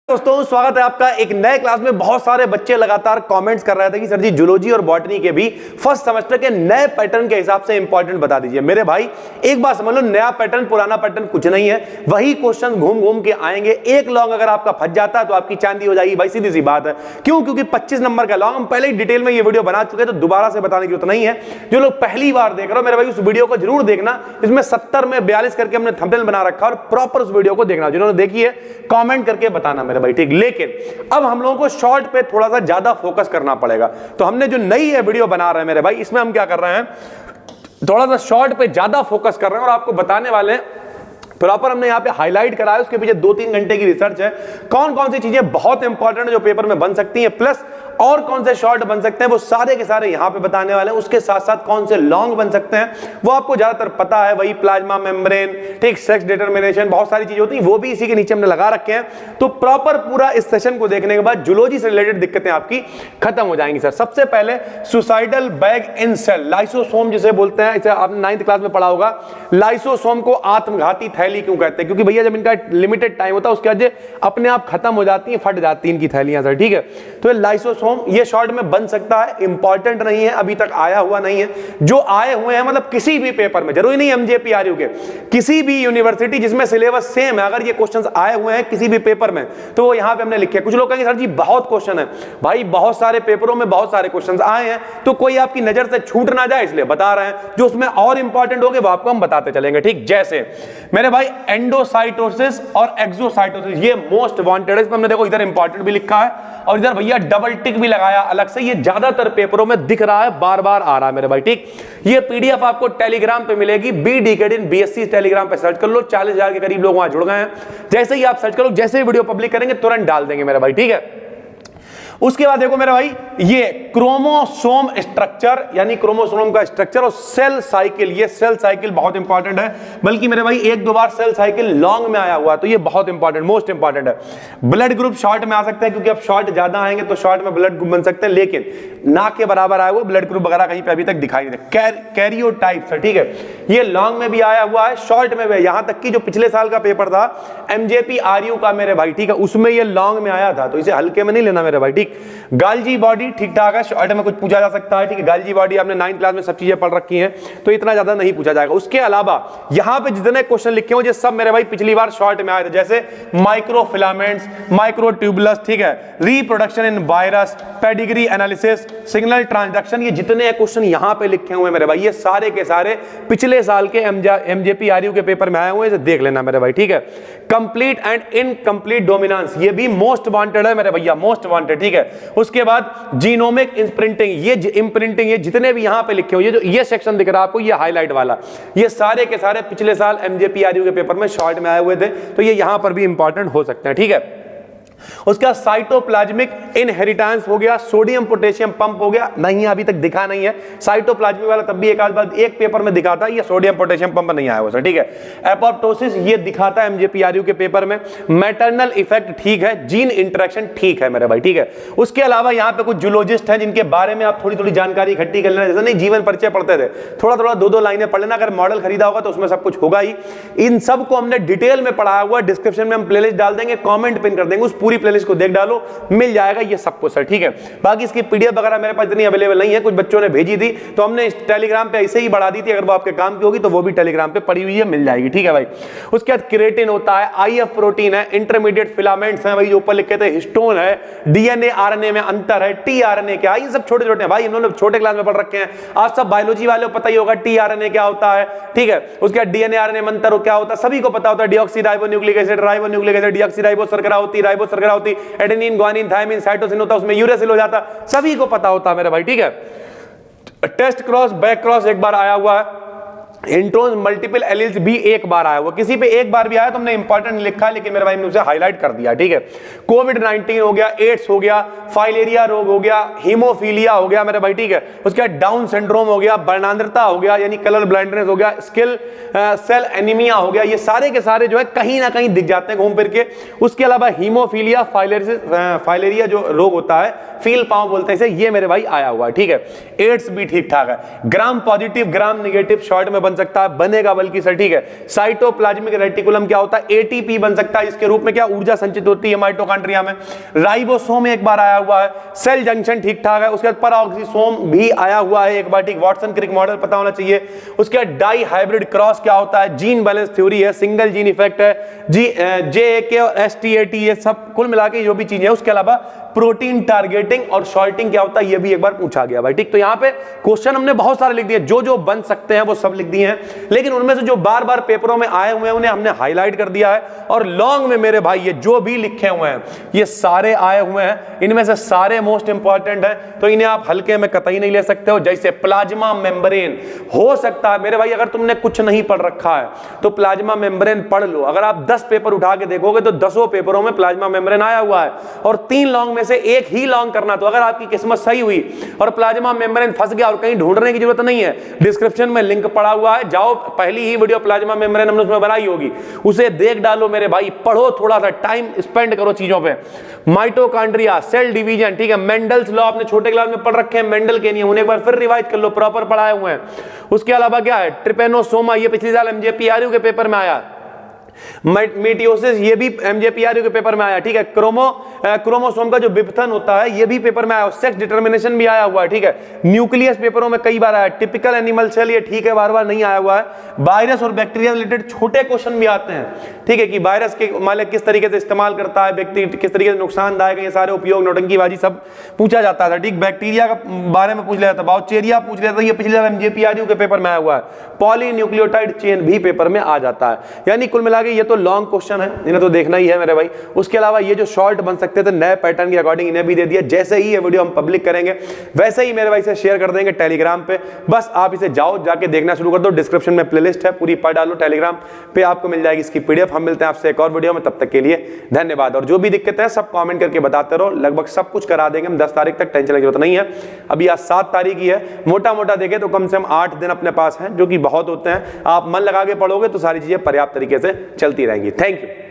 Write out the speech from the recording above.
दोस्तों स्वागत है आपका एक नए क्लास में। बहुत सारे बच्चे लगातार कमेंट्स कर रहे थे कि सर जी जूलॉजी और बॉटनी के भी फर्स्ट सेमेस्टर के नए पैटर्न के हिसाब से इंपॉर्टेंट बता दीजिए। मेरे भाई एक बात समझ लो, नया पैटर्न पुराना पैटर्न कुछ नहीं है, वही क्वेश्चन घूम घूम के आएंगे। एक लॉन्ग अगर आपका फंस जाता है तो आपकी चांदी हो जाएगी भाई, सीधी सी बात है। क्यों? क्योंकि 25 नंबर का लॉन्ग हम पहले ही डिटेल में ये वीडियो बना चुके हैं, तो दोबारा से बताने की जरूरत नहीं है। जो लोग पहली बार देख रहे हो मेरे भाई उस वीडियो को जरूर देखना, इसमें 70 में 42 करके हमने थंबनेल बना रखा और प्रॉपर उस वीडियो को देखना। जिन्होंने देखी है कमेंट करके बताना मेरे भाई, ठीक। लेकिन अब हम लोगों को शॉर्ट पे थोड़ा सा ज्यादा फोकस करना पड़ेगा, तो हमने जो नई है वीडियो बना रहे हैं मेरे भाई, इसमें हम क्या कर रहे हैं, थोड़ा सा शॉर्ट पे ज्यादा फोकस कर रहे हैं और आपको बताने वाले हैं प्रॉपर। हमने यहाँ पे हाईलाइट करा है, उसके पीछे 2-3 घंटे की रिसर्च है, कौन कौन सी चीजें बहुत इंपॉर्टेंट है जो पेपर में बन सकती हैं, प्लस और कौन से शॉर्ट बन सकते हैं वो सारे के सारे यहाँ पे बताने वाले हैं। उसके साथ साथ कौन से लॉन्ग बन सकते हैं वो आपको ज्यादातर पता है, वही प्लाज्मा मेम्ब्रेन, ठीक, सेक्स डिटरमिनेशन, बहुत सारी चीजें होती हैं, वो भी इसी के नीचे हमने लगा रखे हैं। तो प्रॉपर पूरा इस सेशन को देखने के बाद जूलॉजी से रिलेटेड दिक्कतें आपकी खत्म हो जाएंगी। सर सबसे पहले सुसाइडल बैग इन सेल, लाइसोसोम जिसे बोलते हैं, इसे आपने 9th क्लास में पढ़ा होगा। लाइसोसोम को आत्मघाती थैली क्यों कहते हैं? क्योंकि भैया जब इनका लिमिटेड टाइम होता है उसके बाद अपने आप खत्म हो जाती है, फट जाती है इनकी थैलियां सर, ठीक है। तो लाइसोसोम ये शॉर्ट में बन सकता है, इंपॉर्टेंट नहीं है, अभी तक आया हुआ नहीं है। जो आए हुए हैं मतलब किसी भी पेपर में, जरूरी नहीं एमजेपीआरयू के, किसी भी यूनिवर्सिटी जिसमें सिलेबस सेम है, अगर ये क्वेश्चंस आए हुए हैं किसी भी पेपर में तो वो यहां पे हमने लिखे। कुछ लोग कहेंगे सर जी बहुत क्वेश्चन है, भाई बहुत सारे पेपरों में बहुत सारे क्वेश्चंस आए हैं, तो कोई आपकी नजर से छूट ना जाए इसलिए बता रहे हैं। जो उसमें और इंपॉर्टेंट होंगे वो आपको हम बताते चलेंगे, ठीक। जैसे मेरे भाई एंडोसाइटोसिस और एक्सोसाइटोसिस, ये मोस्ट वांटेड है। इसमें हमने देखो इधर इंपॉर्टेंट भी लिखा है और इधर भैया डबल टिक भी लगाया अलग से। ये ज्यादातर पेपरों में दिख रहा है, बार बार आ रहा है मेरे भाई, ठीक। ये पीडीएफ आपको टेलीग्राम पे मिलेगी, बी डिकेड इन बीएससी टेलीग्राम पे सर्च कर लो, 40,000 के करीब लोग वहां जुड़ गए हैं। जैसे ही आप सर्च करो, जैसे ही वीडियो पब्लिक करेंगे तुरंत डाल देंगे मेरे भाई, ठीक है। उसके बाद देखो मेरे भाई ये क्रोमोसोम स्ट्रक्चर, यानी क्रोमोसोम का स्ट्रक्चर और सेल साइकिल, ये सेल साइकिल बहुत इंपॉर्टेंट है। बल्कि मेरे भाई 1-2 बार सेल साइकिल लॉन्ग में आया हुआ, तो ये बहुत इंपॉर्टेंट, मोस्ट इंपॉर्टेंट है। ब्लड ग्रुप शॉर्ट में आ सकता है, क्योंकि अब शॉर्ट ज्यादा आएंगे तो शॉर्ट में ब्लड ग्रुप बन सकते हैं, लेकिन ना के बराबर आया हुआ ब्लड ग्रुप वगैरह कहीं पे अभी तक दिखाई नहीं दे। कैरियोटाइप्स, ठीक है, ये लॉन्ग में भी आया हुआ है, शॉर्ट में भी। यहां तक कि जो पिछले साल का पेपर था एमजेपीआरयू का मेरे भाई, ठीक है, उसमें ये लॉन्ग में आया था, तो इसे हल्के में नहीं लेना मेरे भाई, ठीक। गाल्जी बॉडी ठीक ठाक है, शॉर्ट में कुछ पूछा जा सकता है, ठीक है। गाल्जी बॉडी आपने 9th क्लास में सब चीजें पढ़ रखी हैं, तो इतना ज्यादा नहीं पूछा जाएगा। उसके अलावा यहां पे जितने क्वेश्चन लिखे हो ये सब मेरे भाई पिछली बार शॉर्ट में आए थे, जैसे माइक्रोफिलामेंट्स, माइक्रोट्यूबुलस, ठीक है, reproduction in virus, pedigree analysis, signal transduction, ये जितने क्वेश्चन यहां पे लिखे हुए मेरे भाई ये सारे के सारे पिछले साल के एमजेपीआरयू के पेपर में आए हुए, इसे देख लेना मेरे भाई, ठीक है। कंप्लीट एंड इनकंप्लीट डोमिनेंस, ये भी मोस्ट वांटेड है मेरे भैया, मोस्ट वांटेड, ठीक है। उसके बाद जीनोमिक इम्प्रिंटिंग, ये इम्प्रिंटिंग, ये जितने भी यहां पे लिखे हो, ये जो ये सेक्शन दिख रहा है आपको, ये हाईलाइट वाला, ये सारे के सारे पिछले साल एमजेपीआरयू के पेपर में शॉर्ट में आए हुए थे, तो ये यहां पर भी इंपॉर्टेंट हो सकते हैं, ठीक है। उसका साइटोप्लाज्मिक इनहेरिटेंस हो गया, सोडियम पोटेशियम पंप हो गया, नहीं अभी तक दिखा नहीं है। साइटोप्लाज्मिक वाला तब भी एक आध बार एक पेपर में दिखाता है, ये सोडियम पोटेशियम पंप नहीं आया हुआ, ठीक है। एपोप्टोसिस ये दिखाता है एमजेपीआरयू के पेपर में। मैटरनल इफेक्ट ठीक है, जीन इंटरेक्शन ठीक है मेरे भाई, ठीक है। उसके अलावा यहाँ पे कुछ जूलॉजिस्ट हैं जिनके बारे में आप थोड़ी थोड़ी जानकारी इकट्ठी कर लेना, जैसे नहीं जीवन परिचय पढ़ते थे, थोड़ा थोड़ा 2-2 लाइनें पढ़ लेना। अगर मॉडल खरीदा होगा तो उसमें सब कुछ होगा ही। इन सब को हमने डिटेल में पढ़ाया हुआ, डिस्क्रिप्शन में हम प्लेलिस्ट डाल देंगे, कॉमेंट पिन कर देंगे, उस पूरी प्लेलिस्ट को देख डालो, मिल जाएगा ये सब कुछ सर, ठीक है। बाकी इसकी पीडीएफ वगैरह मेरे पास इतनी अवेलेबल नहीं है, कुछ बच्चों ने भेजी थी तो हमने इस टेलीग्राम पे ऐसे ही बढ़ा दी थी। अगर वो आपके काम की होगी तो वो भी टेलीग्राम पे पड़ी हुई है, मिल जाएगी, ठीक है भाई। उसके बाद क्रिएटिन होता है, आईएफ प्रोटीन है, इंटरमीडिएट फिलामेंट्स हैं भाई, जो ऊपर लिखे थे, हिस्टोन है, डीएनए आरएनए में अंतर है, टीआरएनए क्या, ये सब छोटे छोटे हैं भाई, हम लोग छोटे क्लास में पढ़ रखे हैं। आज सब बायोलॉजी वाले को पता ही होगा टीआरएनए क्या होता है, ठीक है। उसके बाद डीएनए आरएनए में अंतर क्या होता है सभी को पता होता है, deoxyribonucleic acid, ribonucleic acid, deoxyribo शर्करा होती, राइबो शर्करा होती, एडेनिन, ग्वानिन, थायमिन, साइटोसिन होता है, उसमें यूरेसिल हो जाता, सभी को पता होता है मेरे भाई, ठीक है। टेस्ट क्रॉस, बैक क्रॉस एक बार आया हुआ है, इंट्रोज मल्टीपल एलील्स भी एक बार आया हुआ, किसी पे एक बार भी आया तो हमने इंपॉर्टेंट लिखा, लेकिन मेरे भाई ने उसे हाईलाइट कर दिया, ठीक है। कोविड-19 हो गया, एड्स हो गया, फाइलेरिया रोग हो गया, हीमोफीलिया हो गया मेरे भाई, ठीक है। उसके बाद डाउन सिंड्रोम हो गया, वर्णांधता हो गया यानी कलर ब्लाइंडनेस हो गया, स्किल सेल एनीमिया हो गया, ये सारे के सारे जो है कहीं ना कहीं दिख जाते हैं घूम फिर के। उसके अलावा हीमोफीलिया, फाइलेरिया जो रोग होता है, फील पाँव बोलते हैं इसे, ये मेरे भाई आया हुआ है, ठीक है। एड्स भी ठीक ठाक है। ग्राम पॉजिटिव, ग्राम निगेटिव शॉर्ट में बन सकता है, बनेगा बल्कि सर, ठीक है। साइटोप्लाज्मिक रेटिकुलम क्या होता है, एटीपी बन सकता है, इसके रूप में क्या ऊर्जा संचित होती है माइटोकॉन्ड्रिया में। राइबोसोम एक बार आया हुआ है, सेल जंक्शन ठीक ठाक है। उसके बाद पराऑक्सीसोम भी आया हुआ है एक बार, ठीक, वाटसन क्रिक मॉडल पता होना चाहिए। उसके बाद डाई हाइब्रिड क्रॉस क्या होता है, जीन बैलेंस थ्योरी है, सिंगल जीन इफेक्ट है, JAK और STAT, ये सब कुल मिला के जो भी चीजें है। उसके अलावा प्रोटीन टारगेटिंग और शॉर्टिंग क्या होता है, ये भी एक बार पूछा गया भाई, ठीक। तो यहां पे क्वेश्चन हमने बहुत सारे लिख दिए, जो जो बन सकते हैं वो सब लिख दिए हैं, लेकिन उनमें से जो बार बार पेपरों में आए हुए हैं उन्हें हमने हाईलाइट कर दिया है। और लॉन्ग में मेरे भाई ये जो भी लिखे हुए हैं ये सारे आए हुए हैं, इनमें से सारे मोस्ट इंपॉर्टेंट हैं, तो इन्हें आप हल्के में कतई नहीं ले सकते हो। जैसे प्लाज्मा मेम्ब्रेन, हो सकता है मेरे भाई अगर तुमने कुछ नहीं पढ़ रखा है तो प्लाज्मा मेम्ब्रेन पढ़ लो। अगर आप 10 पेपर उठा के देखोगे तो 10 पेपरों में प्लाज्मा मेम्ब्रेन आया हुआ है, और 3 लॉन्ग में से एक ही लॉन्ग करना। तो अगर आपकी किस्मत सही हुई और प्लाज्मा मेम्ब्रेन फंस गया और कहीं ढूंढने की जरूरत नहीं है, डिस्क्रिप्शन में लिंक पड़ा हुआ है, जाओ, पहली ही वीडियो प्लाज्मा मेम्ब्रेन हमने उसमें बनाई होगी, उसे देख डालो मेरे भाई, पढ़ो, थोड़ा सा टाइम स्पेंड करो चीजों पे। माइटोकॉन्ड्रिया, सेल डिवीजन, ठीक है, मेंडल्स लॉ आपने छोटे क्लास में पढ़ रखे हैं, मेंडल के नियम, उन्हें एक बार फिर रिवाइज कर लो, प्रॉपर पढ़ाए हुए हैं। उसके अलावा क्या है, ट्रिपेनोसोमा, ये पिछले साल MJPRU के पेपर में आया। मेटियोसिस, ये भी MJPRU के पेपर में आया, ठीक है। क्रोमोसोम का जो विपथन होता है ये भी पेपर में आया। सेक्स डिटर्मिनेशन भी आया हुआ है, ठीक है। न्यूक्लियस पेपरों में कई बार आया। टिपिकल एनिमल सेल, ये ठीक है, बार बार नहीं आया हुआ है। वायरस और बैक्टीरिया रिलेटेड छोटे क्वेश्चन भी आते हैं, ठीक है, कि वायरस के मान किस तरीके से इस्तेमाल करता है, बैक्टीरिया किस तरीके से नुकसानदायक है, ये सारे उपयोग, नौटंकीबाजी सब पूछा जाता था, ठीक। बैक्टीरिया का बारे में पूछ लिया था, बाउचेरिया पूछ लिया था, ये पिछले साल MJPRU के पेपर में आया हुआ है। पॉलीन्यूक्लियोटाइड चेन भी पेपर में आ जाता है। यानी कुल मिला के ये तो लॉन्ग क्वेश्चन है, इन्हें तो देखना ही है मेरे भाई। उसके अलावा ये जो शॉर्ट बन सकते थे नए पैटर्न के अकॉर्डिंग, इन्हें भी दे दिया। जैसे ही ये वीडियो हम पब्लिक करेंगे वैसे ही मेरे भाई से शेयर कर देंगे टेलीग्राम पे, बस आप इसे जाओ, जाके देखना शुरू कर दो। डिस्क्रिप्शन में प्लेलिस्ट है, पूरी पढ़ डालो, टेलीग्राम पे आपको मिल जाएगी इसकी PDF। हम मिलते हैं आपसे एक और वीडियो में, तब तक के लिए धन्यवाद। और जो भी दिक्कत है सब कॉमेंट करके बताते रहो, लगभग सब कुछ करा देंगे हम 10 तारीख तक, टेंशन की जरूरत नहीं है। अभी आज 7 तारीख ही है, मोटा मोटा देखें तो कम से कम 8 दिन अपने पास हैं, जो कि बहुत होते हैं। आप मन लगा के पढ़ोगे तो सारी चीजें पर्याप्त तरीके से चलती रहेंगी। Thank you.